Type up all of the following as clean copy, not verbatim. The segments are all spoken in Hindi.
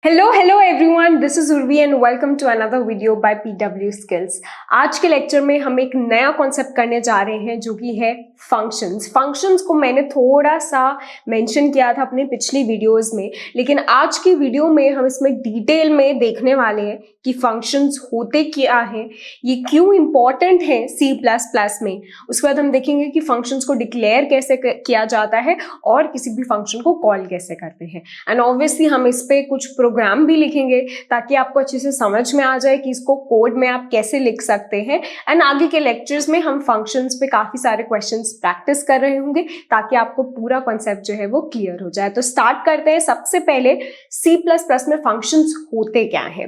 Hello everyone, this is Urvi and welcome to another video by PW skills. आज के लेक्चर में हम एक नया कॉन्सेप्ट करने जा रहे हैं जो कि है फंक्शंस। फंक्शंस को मैंने थोड़ा सा मेंशन किया था अपने पिछली वीडियोस में, लेकिन आज की वीडियो में हम इसमें डिटेल में देखने वाले हैं कि फंक्शंस होते क्या हैं, ये क्यों इंपॉर्टेंट है सी प्लस प्लस में। उसके बाद हम देखेंगे कि फंक्शंस को डिक्लेयर कैसे किया जाता है और किसी भी फंक्शन को कॉल कैसे करते हैं। एंड ऑब्वियसली हम इस पे कुछ प्रोग्राम भी लिखेंगे ताकि आपको अच्छे से समझ में आ जाए कि इसको कोड में आप कैसे लिख सकते हैं। एंड आगे के लेक्चर्स में हम फंक्शंस पे काफी सारे क्वेश्चंस प्रैक्टिस कर रहे होंगे ताकि आपको पूरा कॉन्सेप्ट जो है वो क्लियर हो जाए। तो स्टार्ट करते हैं। सबसे पहले सी प्लस प्लस में फंक्शंस होते क्या है।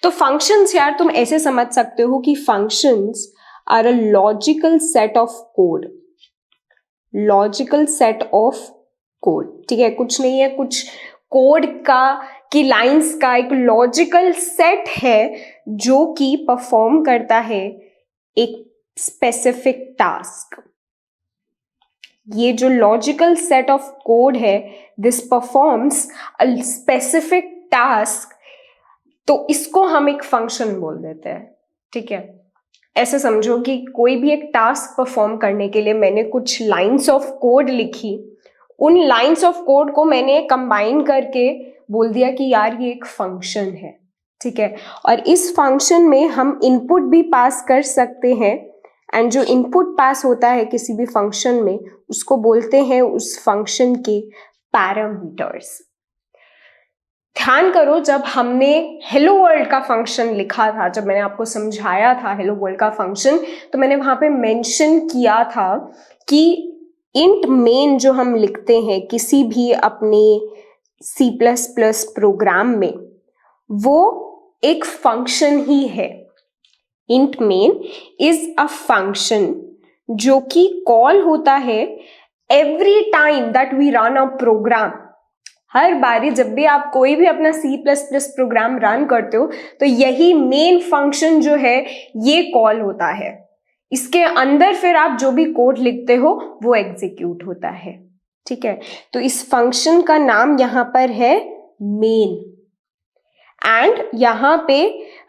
तो फंक्शंस यार तुम ऐसे समझ सकते हो कि functions are a logical set of code. Logical set of code, ठीक है, कुछ नहीं है, कुछ कोड की लाइंस का एक लॉजिकल सेट है जो कि परफॉर्म करता है एक स्पेसिफिक टास्क। ये जो लॉजिकल सेट ऑफ कोड है, this performs a specific task, तो इसको हम एक फंक्शन बोल देते हैं। ठीक है, ऐसे समझो कि कोई भी एक टास्क परफॉर्म करने के लिए मैंने कुछ लाइंस ऑफ कोड लिखी, उन लाइंस ऑफ कोड को मैंने कंबाइन करके बोल दिया कि यार ये एक फंक्शन है। ठीक है, और इस फंक्शन में हम इनपुट भी पास कर सकते हैं एंड जो इनपुट पास होता है किसी भी फंक्शन में उसको बोलते हैं उस फंक्शन के पैरामीटर्स। ध्यान करो, जब हमने हेलो वर्ल्ड का फंक्शन लिखा था, जब मैंने आपको समझाया था हेलो वर्ल्ड का फंक्शन, तो मैंने वहां पे मेंशन किया था कि इंट मेन जो हम लिखते हैं किसी भी अपने सी प्लस प्लस प्रोग्राम में, वो एक फंक्शन ही है। Int main is a function जो कि कॉल होता है every time that we run a program. हर बारी जब भी आप कोई भी अपना C plus plus program run करते हो तो यही मेन फंक्शन जो है ये कॉल होता है। इसके अंदर फिर आप जो भी कोड लिखते हो वो एग्जीक्यूट होता है। ठीक है, तो इस फंक्शन का नाम यहां पर है मेन। एंड यहां पे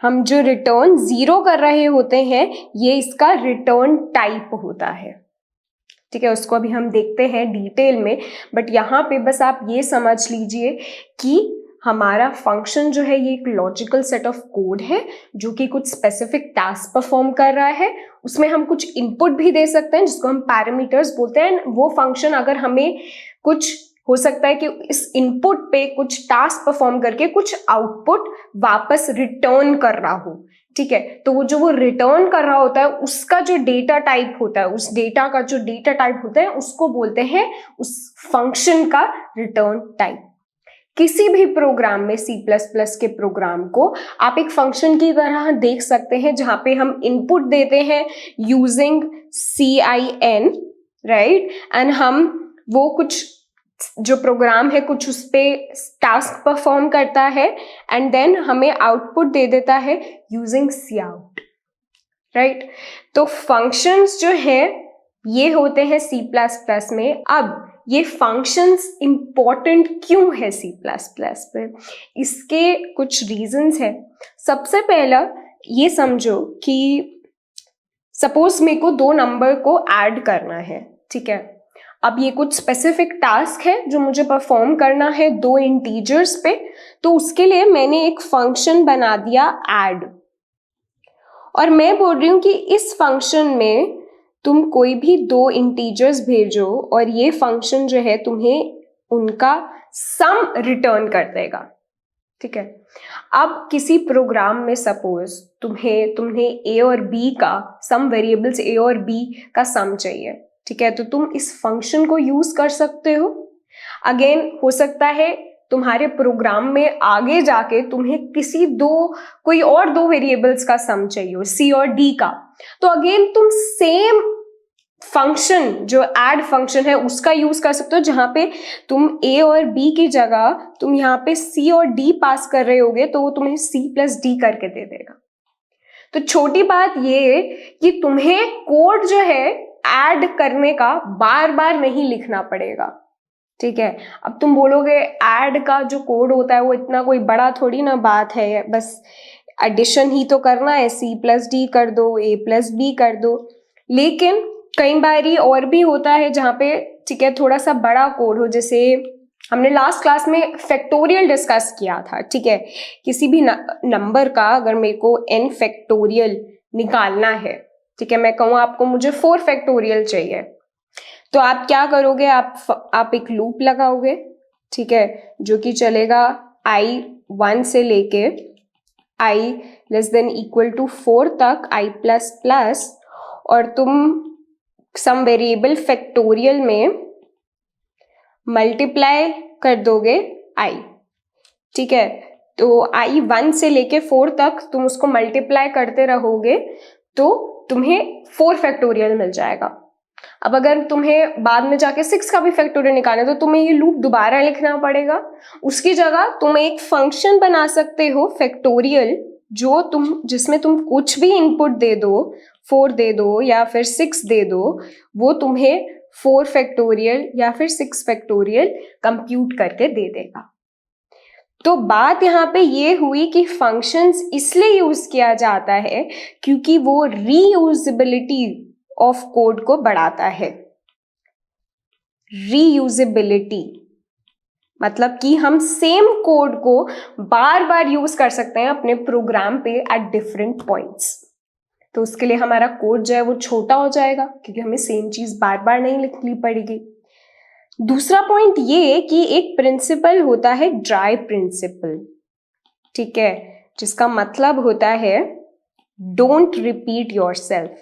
हम जो रिटर्न 0 कर रहे होते हैं ये इसका रिटर्न टाइप होता है। ठीक है, उसको अभी हम देखते हैं डिटेल में, बट यहाँ पे बस आप ये समझ लीजिए कि हमारा फंक्शन जो है ये एक लॉजिकल सेट ऑफ कोड है जो कि कुछ स्पेसिफिक टास्क परफॉर्म कर रहा है। उसमें हम कुछ इनपुट भी दे सकते हैं जिसको हम पैरामीटर्स बोलते हैं। वो फंक्शन अगर हमें कुछ हो सकता है कि इस इनपुट पे कुछ टास्क परफॉर्म करके कुछ आउटपुट वापस रिटर्न कर रहा हो। ठीक है, तो वो रिटर्न कर रहा होता है उसका जो डेटा टाइप होता है, उस डेटा का जो डेटा टाइप होता है उसको बोलते हैं उस फंक्शन का रिटर्न टाइप। किसी भी प्रोग्राम में सी प्लस प्लस के प्रोग्राम को आप एक फंक्शन की तरह देख सकते हैं जहां पे हम इनपुट देते हैं यूजिंग CIN, राइट, एंड हम वो कुछ जो प्रोग्राम है कुछ उस पे टास्क परफॉर्म करता है एंड देन हमें आउटपुट दे देता है यूजिंग Cout, राइट। तो फंक्शंस जो है ये होते हैं सी प्लस प्लस में। अब ये फंक्शंस इंपॉर्टेंट क्यों है सी प्लस प्लस में, इसके कुछ रीजंस है। सबसे पहला ये समझो कि सपोज मेरे को 2 नंबर को ऐड करना है। ठीक है, अब ये कुछ स्पेसिफिक टास्क है जो मुझे परफॉर्म करना है 2 इंटीजर्स पे, तो उसके लिए मैंने एक फंक्शन बना दिया ऐड, और मैं बोल रही हूं कि इस फंक्शन में तुम कोई भी 2 इंटीजर्स भेजो और ये फंक्शन जो है तुम्हें उनका सम रिटर्न कर देगा। ठीक है, अब किसी प्रोग्राम में सपोज तुम्हें ए और बी का सम वेरिएबल्स ए और बी का सम चाहिए। ठीक है, तो तुम इस फंक्शन को यूज कर सकते हो। अगेन हो सकता है तुम्हारे प्रोग्राम में आगे जाके तुम्हें कोई और 2 वेरिएबल्स का सम चाहिए, सी और डी का, तो अगेन तुम सेम फंक्शन जो ऐड फंक्शन है उसका यूज कर सकते हो, जहां पे तुम ए और बी की जगह तुम यहाँ पे सी और डी पास कर रहे होगे तो वो तुम्हें सी प्लस डी करके दे देगा। तो छोटी बात ये कि तुम्हें कोड जो है ऐड करने का बार बार नहीं लिखना पड़ेगा। ठीक है। अब तुम बोलोगे ऐड का जो कोड होता है वो इतना कोई बड़ा थोड़ी ना बात है, बस एडिशन ही तो करना है, C+D कर दो, A+B कर दो। लेकिन कई बारी और भी होता है जहाँ पे ठीक है थोड़ा सा बड़ा कोड हो, जैसे हमने लास्ट क्लास में फैक्टोरियल डिस्कस किया था। ठीक है, किसी भी नंबर का अगर मेरे को n फैक्टोरियल निकालना है, ठीक है, मैं कहूँ आपको मुझे 4 फैक्टोरियल चाहिए, तो आप क्या करोगे, आप एक लूप लगाओगे, ठीक है, जो कि चलेगा i 1 से लेके i < 4 तक, i प्लस प्लस, और तुम सम वेरिएबल फैक्टोरियल में मल्टीप्लाई कर दोगे i। ठीक है, तो i 1 से लेके 4 तक तुम उसको मल्टीप्लाई करते रहोगे तो तुम्हें 4 फैक्टोरियल मिल जाएगा। अब अगर तुम्हें बाद में जाके 6 का भी फैक्टोरियल निकालना है तो तुम्हें ये लूप दोबारा लिखना पड़ेगा। उसकी जगह तुम एक फंक्शन बना सकते हो फैक्टोरियल, जो जिसमें तुम कुछ भी इनपुट दे दो, 4 दे दो या फिर 6 दे दो, वो तुम्हें 4 फैक्टोरियल या फिर 6 फैक्टोरियल कंप्यूट करके दे देगा। तो बात यहाँ पे ये हुई कि फंक्शंस इसलिए यूज किया जाता है क्योंकि वो रीयूजेबिलिटी ऑफ कोड को बढ़ाता है। रीयूजेबिलिटी मतलब कि हम सेम कोड को बार बार यूज कर सकते हैं अपने प्रोग्राम पे एट डिफरेंट पॉइंट्स। तो उसके लिए हमारा कोड जो है वो छोटा हो जाएगा क्योंकि हमें सेम चीज बार बार नहीं लिखनी पड़ेगी। दूसरा पॉइंट ये कि एक प्रिंसिपल होता है ड्राई प्रिंसिपल, ठीक है, जिसका मतलब होता है don't repeat yourself,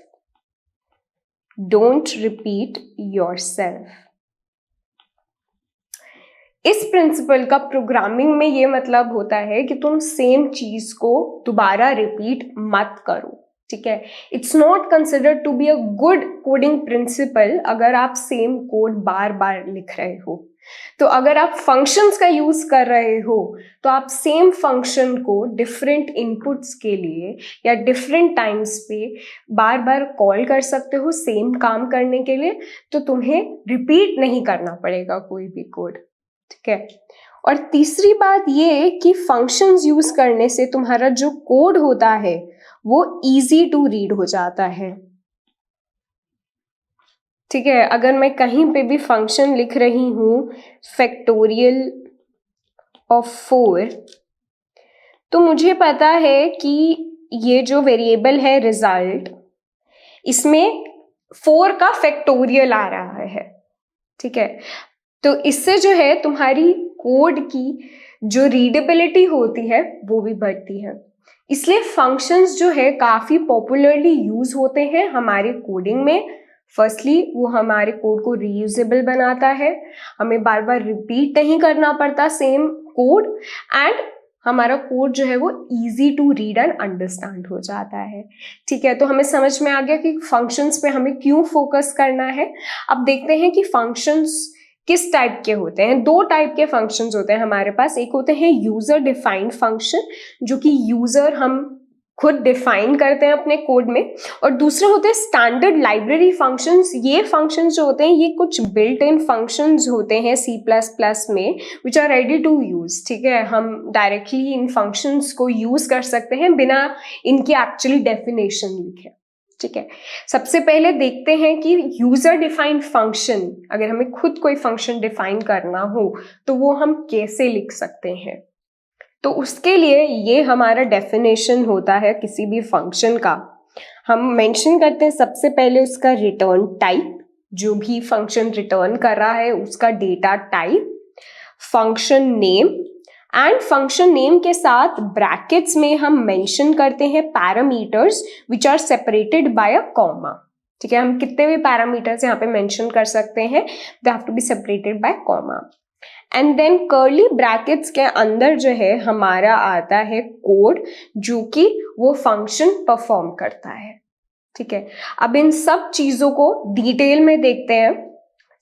don't repeat yourself. इस प्रिंसिपल का प्रोग्रामिंग में ये मतलब होता है कि तुम सेम चीज को दोबारा रिपीट मत करो। ठीक है, it's not considered to be a good coding principle अगर आप सेम कोड बार बार लिख रहे हो। तो अगर आप फंक्शंस का यूज कर रहे हो तो आप सेम फंक्शन को डिफरेंट इनपुट्स के लिए या डिफरेंट टाइम्स पे बार बार कॉल कर सकते हो सेम काम करने के लिए, तो तुम्हें रिपीट नहीं करना पड़ेगा कोई भी कोड। ठीक है, और तीसरी बात ये कि फंक्शंस यूज करने से तुम्हारा जो कोड होता है वो इजी टू रीड हो जाता है। ठीक है, अगर मैं कहीं पे भी फंक्शन लिख रही हूं फैक्टोरियल ऑफ 4, तो मुझे पता है कि ये जो वेरिएबल है रिजल्ट, इसमें 4 का फैक्टोरियल आ रहा है। ठीक है, तो इससे जो है तुम्हारी कोड की जो रीडेबिलिटी होती है वो भी बढ़ती है। इसलिए फंक्शंस जो है काफी पॉपुलरली यूज होते हैं हमारे कोडिंग में। फर्स्टली वो हमारे कोड को रीयूजेबल बनाता है, हमें बार बार रिपीट नहीं करना पड़ता सेम कोड, एंड हमारा कोड जो है वो easy to read and understand हो जाता है। ठीक है, तो हमें समझ में आ गया कि फंक्शंस पे हमें क्यों फोकस करना है। अब देखते हैं कि फंक्शंस किस टाइप के होते हैं। 2 टाइप के फंक्शंस होते हैं हमारे पास। एक होते हैं यूजर डिफाइंड फंक्शन, जो कि यूजर हम खुद डिफाइन करते हैं अपने कोड में, और दूसरे होते हैं स्टैंडर्ड लाइब्रेरी फंक्शंस। ये फंक्शंस जो होते हैं ये कुछ बिल्ट इन फंक्शंस होते हैं C++ में, which are ready to use. ठीक है, हम डायरेक्टली इन फंक्शंस को यूज कर सकते हैं बिना इनकी एक्चुअली डेफिनेशन लिखे। ठीक है, सबसे पहले देखते हैं कि यूजर डिफाइंड फंक्शन, अगर हमें खुद कोई फंक्शन डिफाइन करना हो तो वो हम कैसे लिख सकते हैं। तो उसके लिए ये हमारा डेफिनेशन होता है किसी भी फंक्शन का। हम मेंशन करते हैं सबसे पहले उसका रिटर्न टाइप, जो भी फंक्शन रिटर्न कर रहा है उसका data type, function name, and function name के साथ ब्रैकेट्स में हम मेंशन करते हैं parameters which are separated by a comma. ठीक है, हम कितने भी पैरामीटर्स यहाँ पे मेंशन कर सकते हैं, they have to be separated by comma. And then curly brackets के अंदर जो है हमारा आता है कोड, जो कि वो फंक्शन परफॉर्म करता है। ठीक है, अब इन सब चीजों को डिटेल में देखते हैं।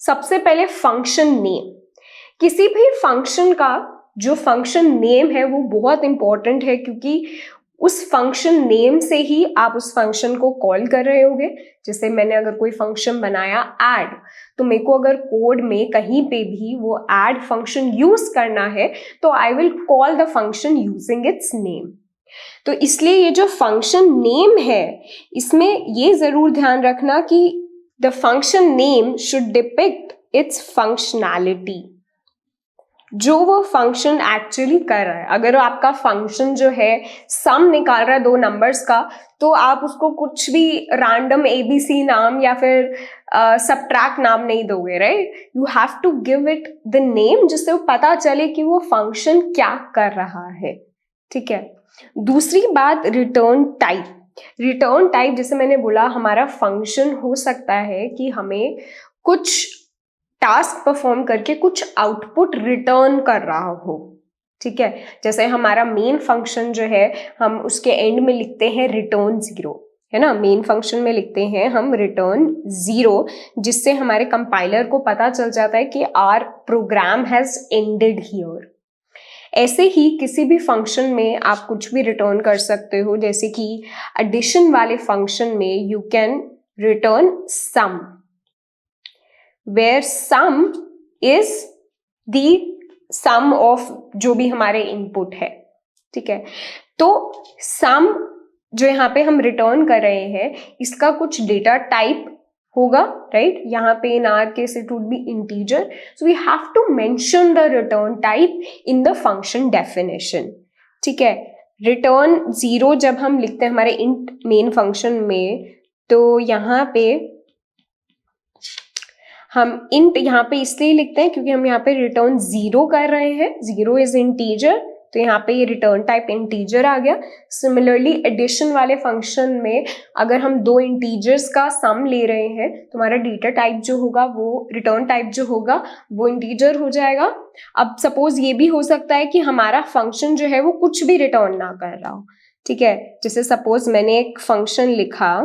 सबसे पहले फंक्शन नेम। किसी भी फंक्शन का जो फंक्शन नेम है वो बहुत इंपॉर्टेंट है, क्योंकि उस फंक्शन नेम से ही आप उस फंक्शन को कॉल कर रहे होगे। जैसे मैंने अगर कोई फंक्शन बनाया ऐड, तो मेरे को अगर कोड में कहीं पे भी वो ऐड फंक्शन यूज करना है तो I will call the function using its name. तो इसलिए ये जो फंक्शन नेम है, इसमें ये जरूर ध्यान रखना कि the function name should depict it's functionality, जो वो फंक्शन एक्चुअली कर रहा है। अगर आपका फंक्शन जो है सम निकाल रहा है दो नंबर्स का, तो आप उसको कुछ भी रैंडम एबीसी नाम या फिर सबट्रैक्ट नाम नहीं दोगे, right? You have to give it the name जिससे वो पता चले कि वो फंक्शन क्या कर रहा है, ठीक है। दूसरी बात, रिटर्न टाइप। रिटर्न टाइप जैसे मैंने बोला, हमारा फंक्शन हो सकता है कि हमें कुछ टास्क परफॉर्म करके कुछ आउटपुट रिटर्न कर रहा हो, ठीक है। जैसे हमारा मेन फंक्शन जो है, हम उसके एंड में लिखते हैं रिटर्न 0, है ना। मेन फंक्शन में लिखते हैं हम रिटर्न 0, जिससे हमारे कंपाइलर को पता चल जाता है कि our program has ended here. ऐसे ही किसी भी फंक्शन में आप कुछ भी रिटर्न कर सकते हो, जैसे कि एडिशन वाले फंक्शन में you can return sum, where sum is the sum of जो भी हमारे इनपुट है, ठीक है। तो sum जो यहाँ पे हम रिटर्न कर रहे हैं, इसका कुछ डेटा टाइप होगा, राइट? यहाँ पे in our case it would be integer, so we have to mention the return type in the function definition, ठीक है। रिटर्न 0 जब हम लिखते हैं हमारे int मेन फंक्शन में, तो यहाँ पे हम int यहाँ पे इसलिए लिखते हैं क्योंकि हम यहाँ पे रिटर्न 0 कर रहे हैं, 0 इज इंटीजर, तो यहाँ पे ये रिटर्न टाइप इंटीजर आ गया। सिमिलरली एडिशन वाले फंक्शन में अगर हम दो इंटीजर्स का सम ले रहे हैं, तो हमारा डेटा टाइप जो होगा, वो रिटर्न टाइप जो होगा वो इंटीजर हो जाएगा। अब सपोज ये भी हो सकता है कि हमारा फंक्शन जो है वो कुछ भी रिटर्न ना कर रहा हो, ठीक है। जैसे सपोज मैंने एक फंक्शन लिखा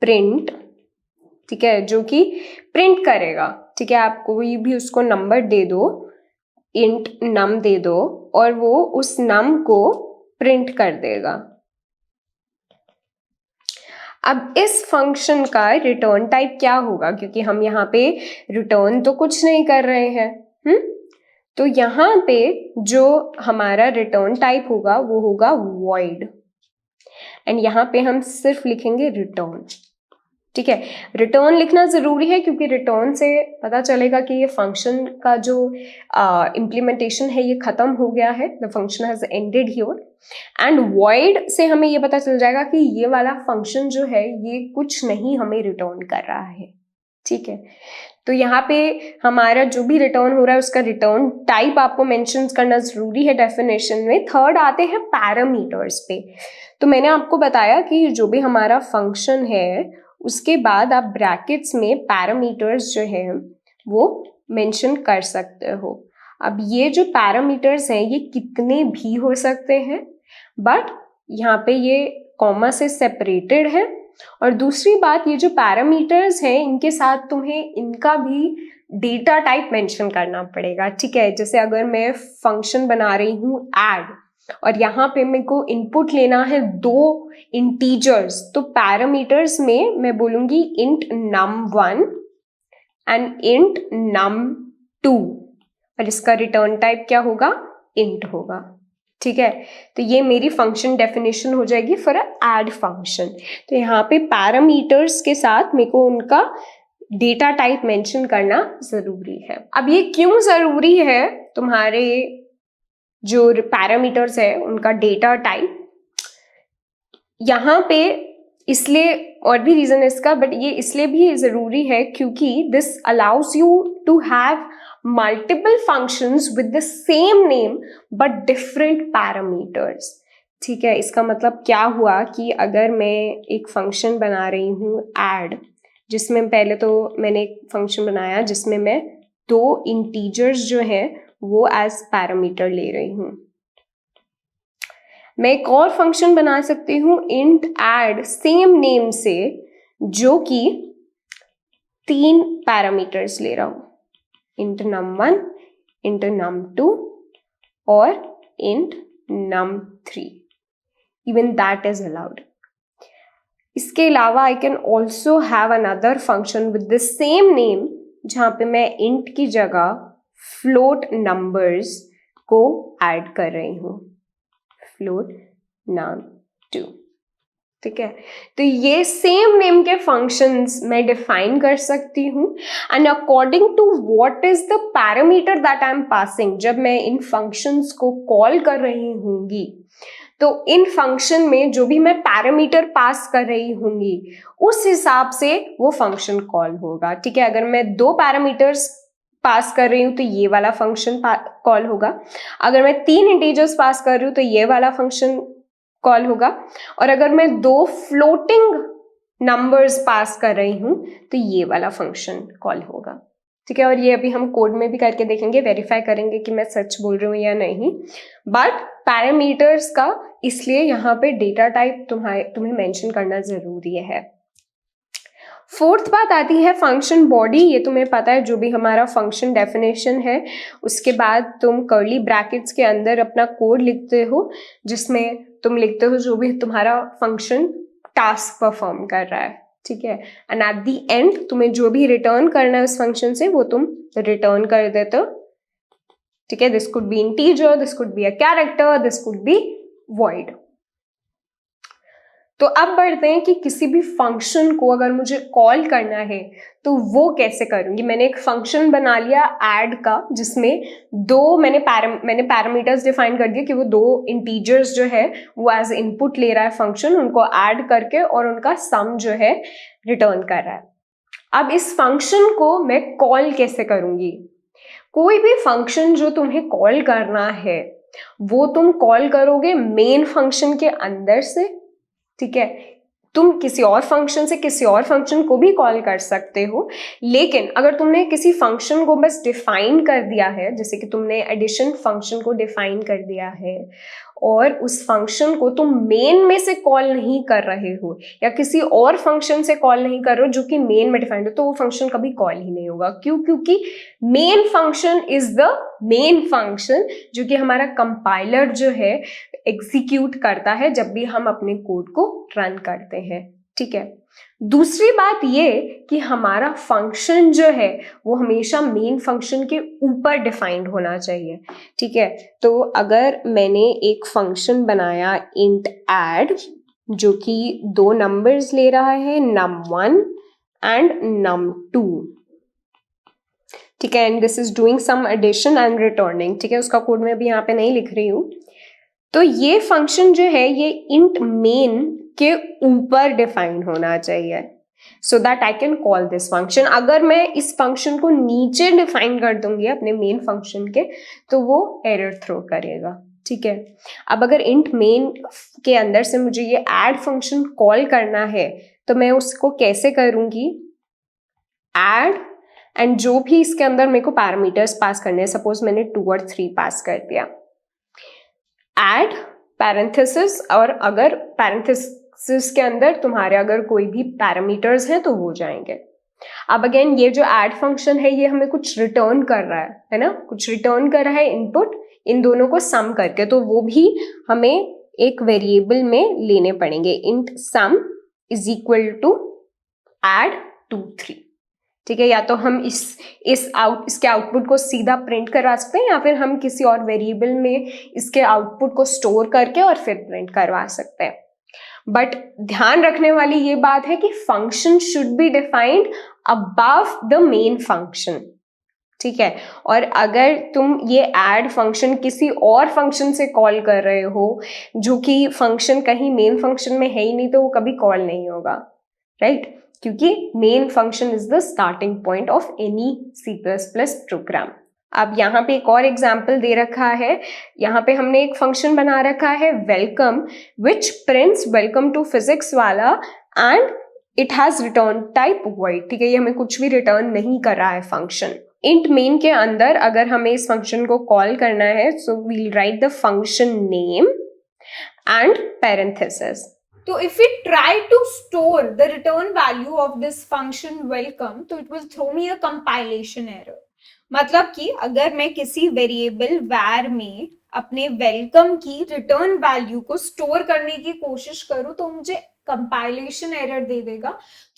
प्रिंट, ठीक है, जो कि प्रिंट करेगा, ठीक है। आप कोई भी उसको नंबर दे दो, इंट नम दे दो, और वो उस नम को प्रिंट कर देगा। अब इस फंक्शन का रिटर्न टाइप क्या होगा, क्योंकि हम यहाँ पे रिटर्न तो कुछ नहीं कर रहे हैं, तो यहाँ पे जो हमारा रिटर्न टाइप होगा वो होगा void, एंड यहाँ पे हम सिर्फ लिखेंगे रिटर्न, ठीक है। रिटर्न लिखना जरूरी है क्योंकि रिटर्न से पता चलेगा कि ये फंक्शन का जो इम्प्लीमेंटेशन है ये खत्म हो गया है, the function has ended here. And void से हमें ये पता चल जाएगा कि ये वाला फंक्शन जो है ये कुछ नहीं हमें रिटर्न कर रहा है, ठीक है। तो यहाँ पे हमारा जो भी रिटर्न हो रहा है उसका रिटर्न टाइप आपको मेंशन करना जरूरी है डेफिनेशन में। थर्ड आते हैं पैरामीटर्स पे। तो मैंने आपको बताया कि जो भी हमारा फंक्शन है उसके बाद आप ब्रैकेट्स में पैरामीटर्स जो है वो मेंशन कर सकते हो। अब ये जो पैरामीटर्स हैं ये कितने भी हो सकते हैं, बट यहाँ पे ये कॉमा से सेपरेटेड है। और दूसरी बात, ये जो पैरामीटर्स हैं इनके साथ तुम्हें इनका भी डेटा टाइप मेंशन करना पड़ेगा, ठीक है। जैसे अगर मैं फंक्शन बना रही हूँ ऐड, और यहाँ पे मेरे को इनपुट लेना है दो इंटीजर्स, तो पैरामीटर्स में मैं बोलूंगी int num1 and int num2, और इसका रिटर्न टाइप क्या होगा, int होगा, ठीक है। तो ये मेरी फंक्शन डेफिनेशन हो जाएगी फॉर अ ऐड फंक्शन। तो यहाँ पे पैरामीटर्स के साथ मेरे को उनका डेटा टाइप मेंशन करना जरूरी है। अब ये क्यों जरूरी है, तुम्हारे जो पैरामीटर्स है उनका डेटा टाइप, यहाँ पे इसलिए, और भी रीजन है इसका, बट ये इसलिए भी जरूरी है क्योंकि this allows you to have multiple functions with the same name but different parameters, ठीक है। इसका मतलब क्या हुआ कि अगर मैं एक फंक्शन बना रही हूँ ऐड, जिसमें पहले तो मैंने एक फंक्शन बनाया जिसमें मैं दो इंटीजर्स जो है वो एज पैरामीटर ले रही हूँ। मैं एक और फंक्शन बना सकती हूँ int add सेम नेम से, जो कि 3 पैरामीटर्स ले रहा हूँ, int num1, int num2 और int num3, even that is allowed. इसके अलावा I can also have another function with the same name, जहाँ पे मैं int की जगह फ्लोट नंबर्स को ऐड कर रही हूँ, फ्लोट num2। ठीक है, तो ये सेम नेम के फंक्शंस मैं डिफाइन कर सकती हूँ and according to what is the parameter that I am passing. जब मैं इन फंक्शंस को कॉल कर रही होंगी तो इन फंक्शन में जो भी मैं पैरामीटर पास कर रही होंगी उस हिसाब से वो फंक्शन कॉल होगा। ठीक है, अगर मैं 2 पैरामीटर्स पास कर रही हूँ तो ये वाला फंक्शन कॉल होगा, अगर मैं 3 इंटीजर्स पास कर रही हूँ तो ये वाला फंक्शन कॉल होगा, और अगर मैं 2 फ्लोटिंग नंबर्स पास कर रही हूँ तो ये वाला फंक्शन कॉल होगा। ठीक है, और ये अभी हम कोड में भी करके देखेंगे, वेरीफाई करेंगे कि मैं सच बोल रही हूँ या नहीं। बट पैरामीटर्स का इसलिए यहाँ पे डेटा टाइप तुम्हें मेंशन करना जरूरी है। फोर्थ बात आती है फंक्शन बॉडी। ये तुम्हें पता है, जो भी हमारा फंक्शन डेफिनेशन है उसके बाद तुम कर्ली ब्रैकेट्स के अंदर अपना कोड लिखते हो, जिसमें तुम लिखते हो जो भी तुम्हारा फंक्शन टास्क परफॉर्म कर रहा है। ठीक है, एंड एट द एंड तुम्हें जो भी रिटर्न करना है उस फंक्शन से वो तुम रिटर्न कर देते हो। ठीक है, this could be integer, this could be a character, this could be void. तो अब बढ़ते हैं कि किसी भी फंक्शन को अगर मुझे कॉल करना है तो वो कैसे करूंगी। मैंने एक फंक्शन बना लिया ऐड का, जिसमें 2 मैंने पैरामीटर्स डिफाइन कर दिए कि वो 2 इंटीजर्स जो है वो एज इनपुट ले रहा है फंक्शन, उनको ऐड करके और उनका सम जो है रिटर्न कर रहा है। अब इस फंक्शन को मैं कॉल कैसे करूंगी। कोई भी फंक्शन जो तुम्हें कॉल करना है वो तुम कॉल करोगे मेन फंक्शन के अंदर से। ठीक है, तुम किसी और फंक्शन से किसी और फंक्शन को भी कॉल कर सकते हो, लेकिन अगर तुमने किसी फंक्शन को बस डिफाइन कर दिया है, जैसे कि तुमने एडिशन फंक्शन को डिफाइन कर दिया है और उस फंक्शन को तुम मेन में से कॉल नहीं कर रहे हो या किसी और फंक्शन से कॉल नहीं कर रहे हो जो कि मेन में डिफाइंड हो, तो वो फंक्शन कभी कॉल ही नहीं होगा। क्यों? क्योंकि main function is the main function जो कि हमारा कंपाइलर जो है एग्जीक्यूट करता है जब भी हम अपने कोड को रन करते हैं। ठीक है, दूसरी बात ये कि हमारा फंक्शन जो है वो हमेशा मेन फंक्शन के ऊपर डिफाइंड होना चाहिए। ठीक है, तो अगर मैंने एक फंक्शन बनाया int add जो कि 2 नंबर्स ले रहा है num1 एंड num2। ठीक है, and this is doing some addition and returning. ठीक है, उसका कोड मैं अभी यहाँ पे नहीं लिख रही हूँ। तो ये फंक्शन जो है ये int main के ऊपर डिफाइन होना चाहिए so that I can call this function. अगर मैं इस फंक्शन को नीचे डिफाइन कर दूंगी अपने मेन फंक्शन के तो वो एरर थ्रो करेगा। ठीक है, अब अगर int main के अंदर से मुझे ये ऐड फंक्शन कॉल करना है तो मैं उसको कैसे करूंगी, ऐड एंड जो भी इसके अंदर मेरे को पैरामीटर्स पास करने हैं, सपोज मैंने 2 और 3 पास कर दिया, ऐड पैरेंथेसिस, और अगर पैरेंथेसिस के अंदर तुम्हारे अगर कोई भी पैरामीटर्स हैं तो वो जाएंगे। अब अगेन ये जो ऐड फंक्शन है ये हमें कुछ रिटर्न कर रहा है ना, कुछ रिटर्न कर रहा है इनपुट, इन दोनों को सम करके, तो वो भी हमें एक वेरिएबल में लेने पड़ेंगे। int sum is equal to add 2 3। ठीक है, या तो हम इसके आउटपुट को सीधा प्रिंट करवा सकते हैं या फिर हम किसी और वेरिएबल में इसके आउटपुट को स्टोर करके और फिर प्रिंट करवा सकते हैं। बट ध्यान रखने वाली ये बात है कि function should be defined above the main function. ठीक है, और अगर तुम ये ऐड फंक्शन किसी और फंक्शन से कॉल कर रहे हो जो कि फंक्शन कहीं मेन फंक्शन में है ही नहीं तो वो कभी कॉल नहीं होगा, राइट? क्योंकि main function is the starting point of any C++ program. अब यहाँ पे एक और एग्जाम्पल दे रखा है, यहाँ पे हमने एक फंक्शन बना रखा है welcome which prints welcome to physics वाला and it has return type void. ठीक है, ये हमें कुछ भी रिटर्न नहीं कर रहा है फंक्शन। int main के अंदर अगर हमें इस फंक्शन को कॉल करना है so we'll write the function name and parenthesis. So if we try to store the return value of this function welcome, तो it will throw me a compilation error. मतलब कि अगर मैं किसी वेरिएबल var में अपने वेलकम की रिटर्न वैल्यू को स्टोर करने की कोशिश करूं तो मुझे कंपाइलेशन एरर दे देगा।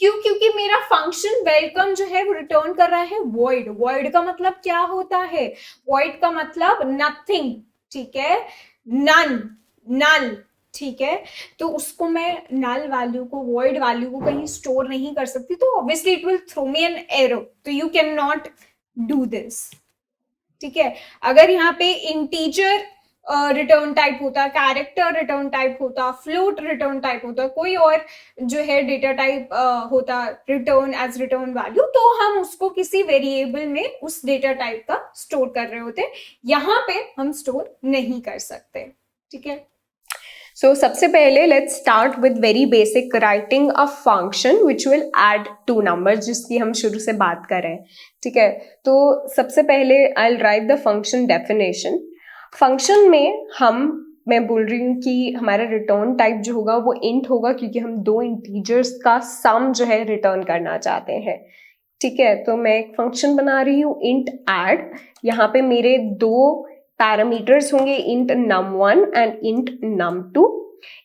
क्यों? क्योंकि मेरा फंक्शन वेलकम जो है वो रिटर्न कर रहा है वॉइड। वॉइड का मतलब क्या होता है? वॉइड का मतलब नथिंग, ठीक है, नन, नल, ठीक है। तो उसको मैं नल वैल्यू को, वॉइड वैल्यू को कहीं स्टोर नहीं कर सकती, तो obviously it will throw me an error, तो you can not do this, ठीक है। अगर यहाँ पे इंटीजर रिटर्न टाइप होता, कैरेक्टर रिटर्न टाइप होता, फ्लोट रिटर्न टाइप होता, कोई और जो है डेटा टाइप होता रिटर्न एज रिटर्न वैल्यू, तो हम उसको किसी वेरिएबल में उस डेटा टाइप का स्टोर कर रहे होते। यहाँ पे हम स्टोर नहीं कर सकते, ठीक है। So सबसे पहले let's start with very basic writing a function which will add two numbers, जिसकी हम शुरू से बात कर रहे हैं, ठीक है। तो सबसे पहले I'll write the function definition. Function में मैं बोल रही हूँ कि हमारा रिटर्न टाइप जो होगा वो इंट होगा, क्योंकि हम दो इंटीजर्स का सम जो है रिटर्न करना चाहते हैं, ठीक है। तो मैं एक फंक्शन बना रही हूँ इंट ऐड। यहाँ पे मेरे दो पैरामीटर्स होंगे, int num1 and int num2।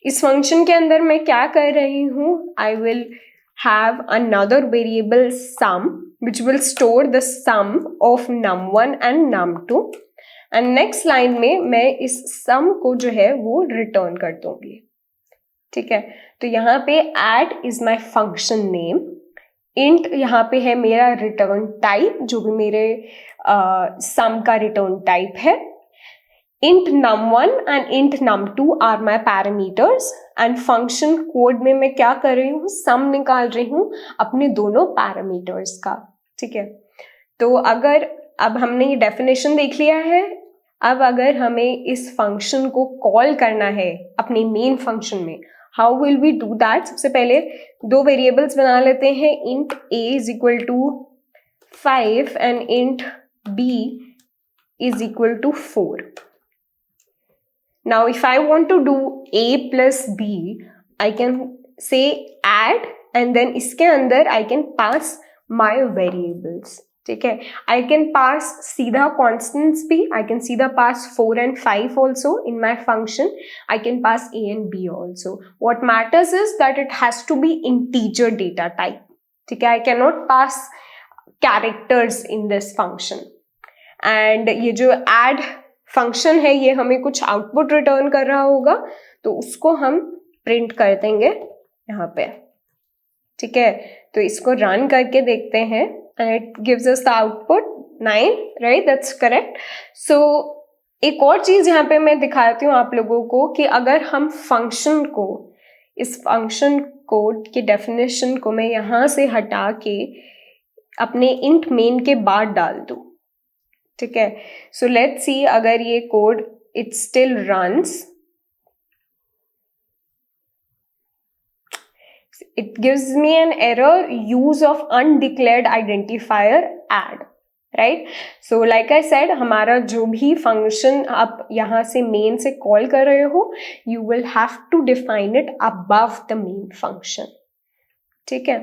इस फंक्शन के अंदर मैं क्या कर रही हूँ, I will have another variable sum which will store the sum of num1 and num2, and next line में मैं इस सम को जो है वो रिटर्न कर दूंगी, ठीक है। तो यहाँ पे add is my function name, int यहाँ पे है मेरा रिटर्न टाइप जो भी मेरे सम का रिटर्न टाइप है, int num1 and int num2 are my parameters, and function code में मैं क्या कर रही हूँ, सम निकाल रही हूँ अपने दोनों पैरामीटर्स का, ठीक है। तो अगर अब हमने ये डेफिनेशन देख लिया है, अब अगर हमें इस फंक्शन को कॉल करना है अपने मेन फंक्शन में, how will we do that? सबसे पहले दो वेरिएबल्स बना लेते हैं, int a is equal to 5 and int b is equal to 4. Now if I want to do a plus b, I can say add and then इसके अंदर I can pass my variables, ठीक है। I can pass सीधा constants भी, I can सीधा pass 4 and 5 also in my function, I can pass a and b also. What matters is that it has to be integer data type, ठीक है। I cannot pass characters in this function. And ये जो add फंक्शन है ये हमें कुछ आउटपुट रिटर्न कर रहा होगा, तो उसको हम प्रिंट कर देंगे यहाँ पे, ठीक है। तो इसको रन करके देखते हैं and it gives us the output 9, right, that's correct. So एक और चीज यहाँ पे मैं दिखाती हूँ आप लोगों को कि अगर हम फंक्शन को, इस फंक्शन कोड की डेफिनेशन को मैं यहाँ से हटा के अपने इंट मेन के बाद डाल दूँ, ठीक है। सो लेट्स सी अगर ये code it still runs, it gives me an error, use of undeclared identifier add, right. So like I said, हमारा जो भी फंक्शन आप यहाँ से मेन से कॉल कर रहे हो, you will have to define it above the main function, ठीक है।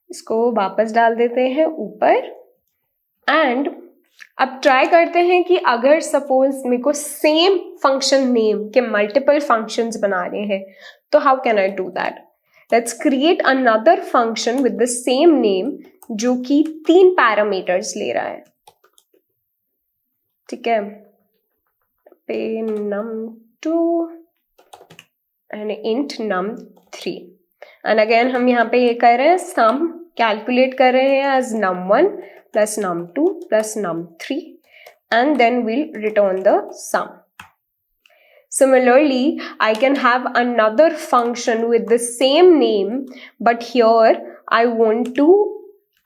इसको वापस डाल देते हैं ऊपर एंड अब ट्राई करते हैं कि अगर सपोज मेरे को सेम फंक्शन नेम के मल्टीपल फंक्शंस बनाने हैं, तो how can I do that? Let's create another function with the same name जो कि 3 पैरामीटर्स ले रहा है, ठीक है। पे num2 and int num3, and again हम यहाँ पे ये कर रहे हैं सम कैलकुलेट कर रहे हैं as num1 plus num2 plus num3, and then we'll return the sum. Similarly, I can have another function with the same name, but here I want to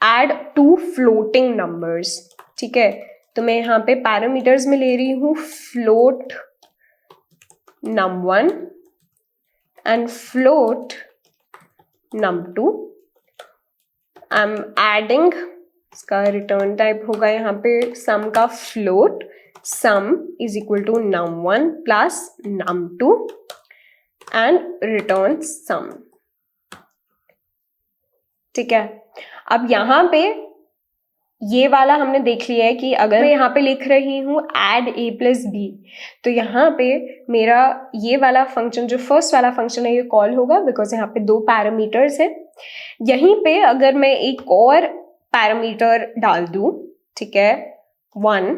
add 2 floating numbers, ठीक है। तो मैं यहाँ पे पैरामीटर्स में ले रही हूँ float num1 and float num2. I'm adding, इसका रिटर्न टाइप होगा यहाँ पे सम का float, sum is equal to num1 plus num2 and return sum, ठीक है। अब यहाँ पे ये वाला हमने देख लिया है कि अगर मैं यहाँ पे लिख रही हूँ add a plus b, तो यहाँ पे मेरा ये वाला फंक्शन जो फर्स्ट वाला फंक्शन है ये कॉल होगा, बिकॉज यहाँ पे दो पैरामीटर्स है। यहीं पे अगर मैं एक और पैरामीटर डाल दूँ, ठीक है, 1,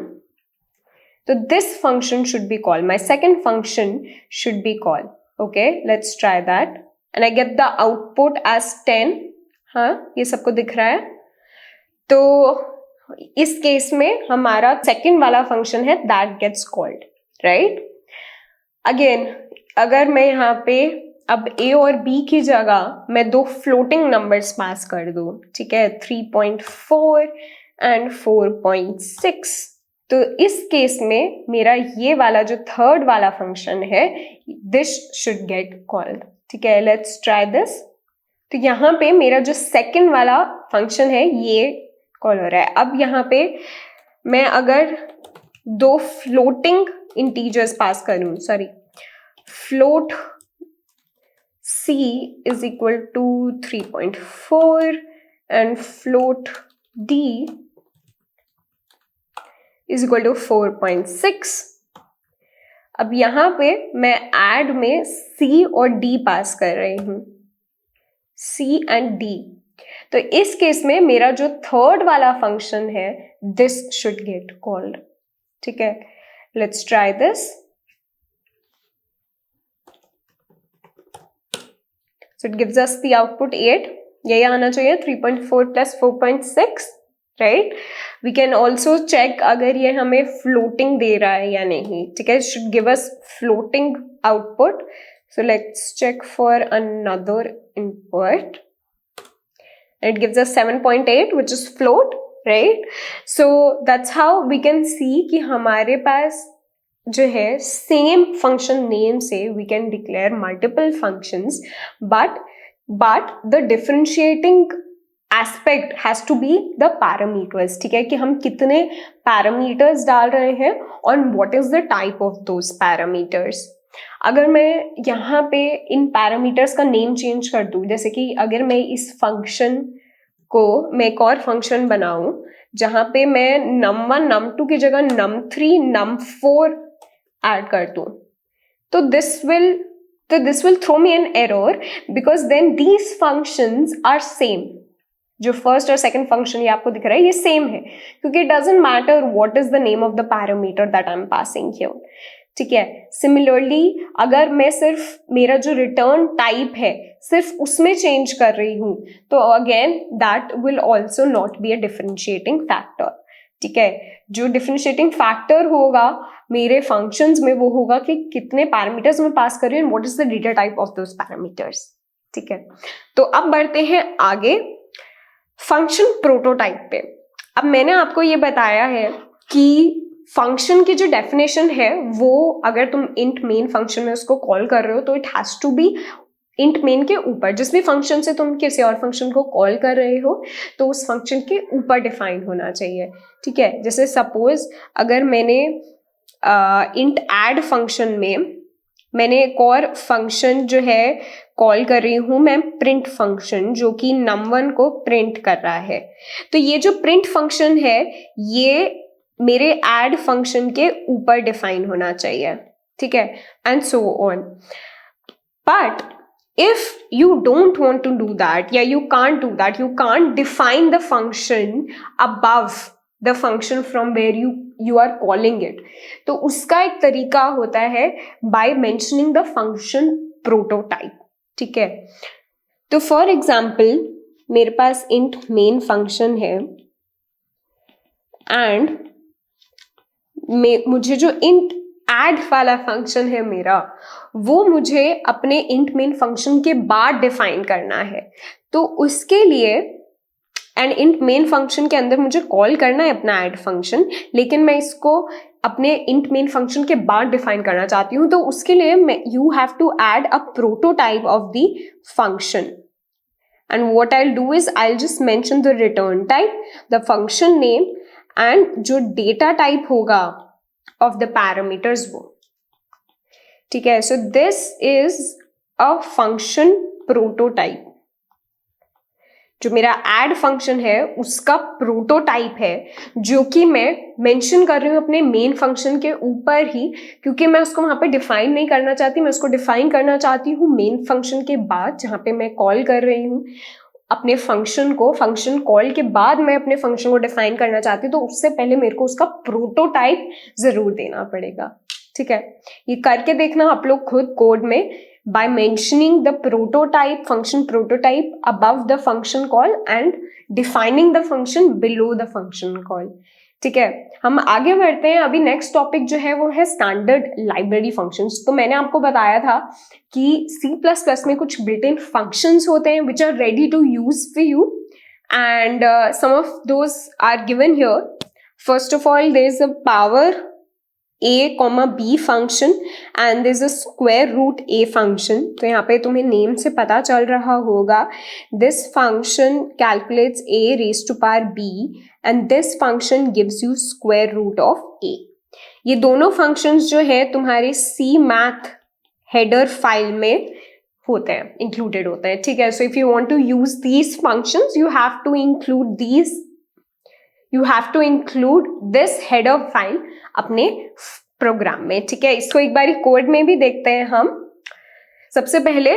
तो this function should be called, my second function should be called. Okay, let's try that and I get the output as 10। हाँ, ये सबको दिख रहा है। तो इस केस में हमारा सेकंड वाला फंक्शन है that gets called, right. Again अगर मैं यहाँ पे अब a और b की जगह मैं दो फ्लोटिंग नंबर्स पास कर दूं, ठीक है, 3.4 एंड 4.6, तो इस केस में मेरा ये वाला जो थर्ड वाला फंक्शन है दिस शुड गेट कॉल्ड। ठीक है, लेट्स ट्राई दिस। तो यहाँ पे मेरा जो सेकंड वाला फंक्शन है ये कॉल हो रहा है। अब यहाँ पे मैं अगर दो फ्लोटिंग इंटीजर्स पास करूं, sorry, float c is equal to 3.4 and float d is equal to 4.6। अब यहाँ पे मैं ऐड में c और d पास कर रही हूँ, c एंड d। तो इस केस में मेरा जो थर्ड वाला फंक्शन है दिस शुड गेट कॉल्ड। ठीक है, let's try this. So it gives us the output 8. यही आना चाहिए 3.4 plus 4.6, right? We can also check अगर ये हमें floating दे रहा है या नहीं। ठीक है, it should give us floating output. So let's check for another input. It gives us 7.8 which is float, right? So that's how we can see कि हमारे पास जो है सेम फंक्शन नेम से we can declare multiple functions, but the differentiating aspect has to be the parameters. ठीक है, कि हम कितने पैरामीटर्स डाल रहे हैं और what is the type of those parameters. अगर मैं यहाँ पे इन पैरामीटर्स का नेम चेंज कर दूं, जैसे कि अगर मैं इस फंक्शन को मैं एक और फंक्शन बनाऊं जहां पे मैं num1 num2 की जगह num3 num4 ऐड कर दूं, तो this will throw me an error because then these functions are same. जो फर्स्ट और सेकंड फंक्शन ये आपको दिख रहा है ये सेम है, क्योंकि it doesn't matter what is the name of the parameter that I am passing here. ठीक है, सिमिलरली अगर मैं सिर्फ मेरा जो रिटर्न टाइप है सिर्फ उसमें चेंज कर रही हूं, तो again that will also not be a differentiating factor. ठीक है, जो डिफरेंशिएटिंग फैक्टर होगा मेरे फंक्शंस में वो होगा कि कितने पैरामीटर्स मैं पास कर रही हूँ, what is the data type of those parameters. ठीक है, तो अब बढ़ते हैं आगे फंक्शन प्रोटोटाइप पे। अब मैंने आपको ये बताया है कि फंक्शन की जो डेफिनेशन है वो अगर तुम इंट मेन फंक्शन में उसको कॉल कर रहे हो तो it has to be int main के ऊपर। जिस भी फंक्शन से तुम किसी और फंक्शन को कॉल कर रहे हो तो उस फंक्शन के ऊपर डिफाइन होना चाहिए। ठीक है, जैसे सपोज अगर मैंने इंट ऐड फंक्शन में मैंने एक और फंक्शन जो है कॉल कर रही हूं मैं प्रिंट फंक्शन, जो कि num1 को प्रिंट कर रहा है, तो ये जो प्रिंट फंक्शन है ये मेरे ऐड फंक्शन के ऊपर डिफाइन होना चाहिए। ठीक है, and so on. But if you don't want to do that, या you can't do that, you can't define the function above the function from where you are calling it, तो उसका एक तरीका होता है by mentioning the function prototype। ठीक है, तो फॉर एग्जाम्पल मेरे पास int main फंक्शन है एंड मुझे जो int add वाला फंक्शन है मेरा वो मुझे अपने int main फंक्शन के बाद डिफाइन करना है। तो उसके लिए एंड int main फंक्शन के अंदर मुझे कॉल करना है अपना add फंक्शन, लेकिन मैं इसको अपने int main फंक्शन के बाद डिफाइन करना चाहती हूँ, तो उसके लिए you have to add a prototype of the function. And what I will do is I will just mention the return type, the function name and जो डेटा टाइप होगा ऑफ द पैरामीटर्स वो। ठीक है, so this is a function prototype. जो मेरा ऐड फंक्शन है उसका प्रोटोटाइप है, जो कि मैं मेंशन कर रही हूँ अपने मेन फंक्शन के ऊपर ही, क्योंकि मैं उसको वहाँ पे डिफाइन नहीं करना चाहती, मैं उसको डिफाइन करना चाहती हूँ मेन फंक्शन के बाद, जहाँ पे मैं कॉल कर रही हूँ अपने फंक्शन को। फंक्शन कॉल के बाद मैं अपने फंक्शन को डिफाइन करना चाहती हूँ, तो उससे पहले मेरे को उसका प्रोटोटाइप जरूर देना पड़ेगा। ठीक है, ये करके देखना आप लोग खुद कोड में, by mentioning the prototype, function prototype above the function call and defining the function below the function call। ठीक है, हम आगे बढ़ते हैं। अभी नेक्स्ट टॉपिक जो है वो है स्टैंडर्ड लाइब्रेरी फंक्शंस। तो मैंने आपको बताया था कि C++ में कुछ बिल्ट इन फंक्शंस होते हैं which are ready to use for you, and some of those are given here। First of all, there is a power a, b function and this a square root a function. तो यहाँ पे तुम्हें नेम से पता चल रहा होगा, this function calculates a raise to power b and this function gives you square root of a। ये दोनों फंक्शंस जो है तुम्हारे सी मैथ हेडर फाइल में होते हैं, इंक्लूडेड होते हैं। ठीक है, so if you want to use these functions you have to include this header file अपने प्रोग्राम में। ठीक है, इसको एक बार कोड में भी देखते हैं हम। सबसे पहले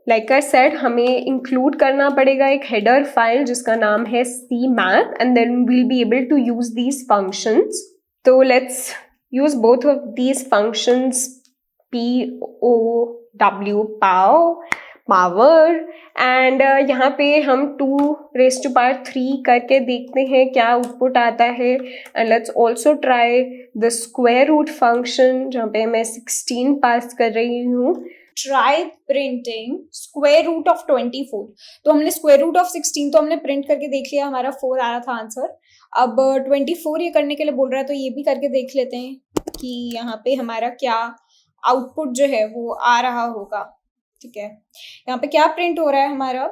लाइक आई सेड हमें इंक्लूड करना पड़ेगा एक हेडर फाइल जिसका नाम है cmath and then we'll be able to use these functions. तो let's use both of these functions, POW power and यहाँ पे हम 2⁻³ करके देखते हैं क्या आउटपुट आता है। And let's also try the square root function जहाँ पे मैं 16 पास कर रही हूँ। Try printing square root of 24। तो हमने स्क्वायर रूट ऑफ 16 तो हमने प्रिंट करके देख लिया, हमारा 4 आया था आंसर। अब 24 ये करने के लिए बोल रहा है, तो ये भी करके देख लेते हैं कि यहाँ पे हमारा क्या आउटपुट जो है वो आ रहा होगा। ठीक है, यहाँ पे क्या प्रिंट हो रहा है, हमारा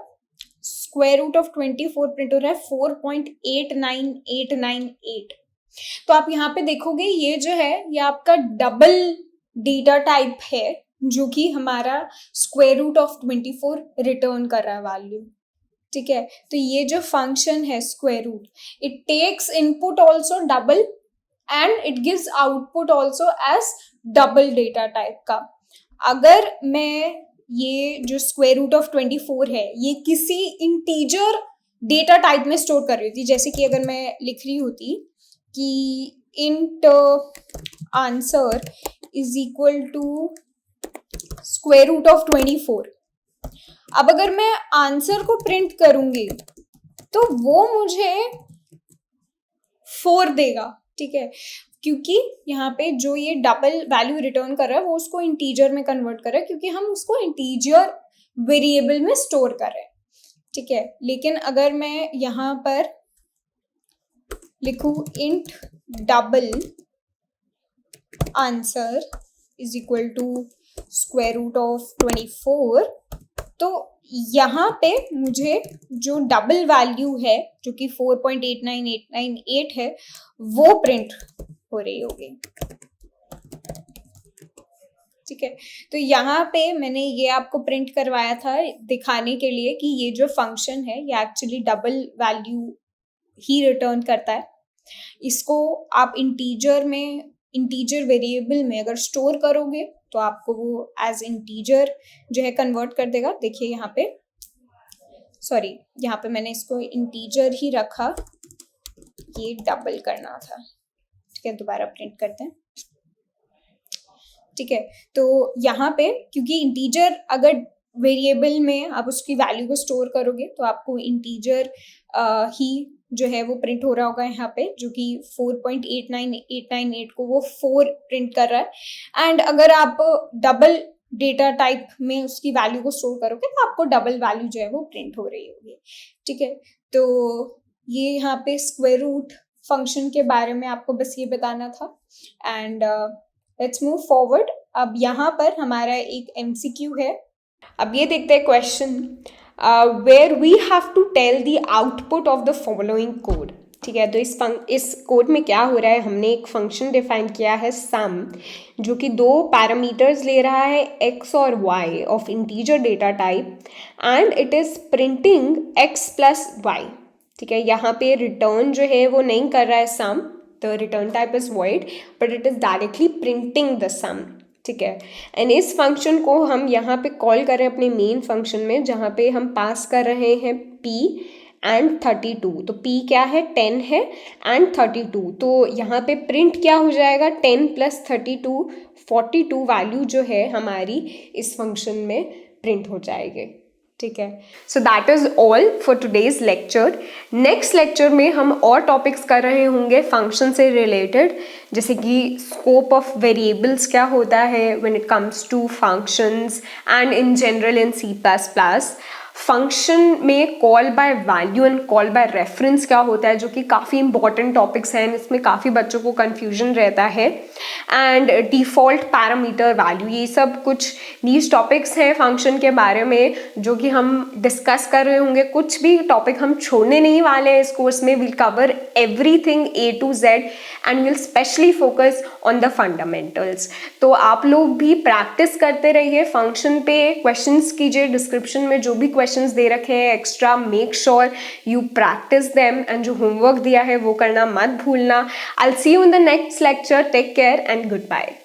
स्क्वायर रूट ऑफ 24 प्रिंट हो रहा है 4.89898। तो आप यहाँ पे देखोगे ये जो है ये आपका डबल डेटा टाइप है, जो कि हमारा स्क्वायर रूट ऑफ 24 रिटर्न कर रहा है वैल्यू। ठीक है, तो ये जो फंक्शन है square root, it takes input also double and it gives output also as double data type का। अगर मैं ये जो स्क्वायर रूट ऑफ 24 है ये किसी इंटीजर डेटा टाइप में स्टोर कर रही थी, जैसे कि अगर मैं लिख रही होती कि int answer is equal to square root of 24। अब अगर मैं आंसर को प्रिंट करूंगी तो वो मुझे 4 देगा। ठीक है, क्योंकि यहाँ पे जो ये डबल वैल्यू रिटर्न कर रहा है वो उसको इंटीजर में कन्वर्ट कर रहा है, क्योंकि हम उसको इंटीजर वेरिएबल में स्टोर कर रहे हैं। ठीक है, लेकिन अगर मैं यहाँ पर लिखूं int double answer is equal to square root of 24, तो यहाँ पे मुझे जो डबल वैल्यू है जो कि 4.89898 है वो प्रिंट हो रही होगी। ठीक है, तो यहाँ पे मैंने ये आपको प्रिंट करवाया था दिखाने के लिए कि ये जो फंक्शन है ये एक्चुअली डबल वैल्यू ही रिटर्न करता है। इसको आप इंटीजर वेरिएबल में अगर स्टोर करोगे तो आपको वो एज इंटीजर जो है कन्वर्ट कर देगा। देखिए यहाँ पे, सॉरी यहाँ पे मैंने इसको इंटीजर ही रखा, ये डबल करना था। ठीक है, दोबारा प्रिंट करते हैं। ठीक है, तो यहाँ पे क्योंकि इंटीजर अगर वेरिएबल में आप उसकी वैल्यू को स्टोर करोगे तो आपको इंटीजर ही जो है वो प्रिंट हो रहा होगा यहाँ पे, जो कि 4.89898 को वो 4 प्रिंट कर रहा है। एंड अगर आप डबल डेटा टाइप में उसकी वैल्यू को स्टोर करोगे तो आपको डबल वैल्यू जो है वो प्रिंट हो रही होगी। ठीक है, तो ये यहाँ पे स्क्वायर रूट फंक्शन के बारे में आपको बस ये बताना था। And let's move forward. अब यहाँ पर हमारा एक MCQ है। अब ये देखते हैं question, where we have to tell the output of the following code। ठीक है, तो इस कोड में क्या हो रहा है, हमने एक फंक्शन डिफाइन किया है सम, जो कि दो पैरामीटर्स ले रहा है x और y of integer data type and it is printing x plus y. ठीक है, यहाँ पे रिटर्न जो है वो नहीं कर रहा है sum, the return type is void, but it is directly printing the sum. ठीक है, एंड इस फंक्शन को हम यहाँ पे कॉल कर रहे हैं अपने मेन फंक्शन में, जहाँ पे हम पास कर रहे हैं p एंड 32। तो p क्या है, 10 है एंड 32। तो यहाँ पे प्रिंट क्या हो जाएगा, 10 प्लस 32, 42 वैल्यू जो है हमारी इस फंक्शन में प्रिंट हो जाएगी। ठीक है, so that is all for today's lecture. Next lecture में हम और टॉपिक्स कर रहे होंगे फंक्शन से रिलेटेड, जैसे कि स्कोप ऑफ वेरिएबल्स क्या होता है when it comes to functions and in general in C++, function में call by value and call by reference क्या होता है, जो कि काफ़ी इंपॉर्टेंट टॉपिक्स हैं, इसमें काफ़ी बच्चों को कन्फ्यूजन रहता है, एंड डिफ़ॉल्ट पैरामीटर वैल्यू, ये सब कुछ नीज टॉपिक्स हैं फंक्शन के बारे में जो कि हम डिस्कस कर रहे होंगे। कुछ भी टॉपिक हम छोड़ने नहीं वाले हैं इस कोर्स में। Will cover everything A to Z and will specially focus on the fundamentals. तो आप लोग भी प्रैक्टिस करते रहिए, फंक्शन पे क्वेश्चंस कीजिए, डिस्क्रिप्शन में जो भी क्वेश्चंस दे रखे हैं extra, make sure you practice them, and जो होमवर्क दिया है वो करना मत भूलना। I will see you in the next lecture. Take care and good bye.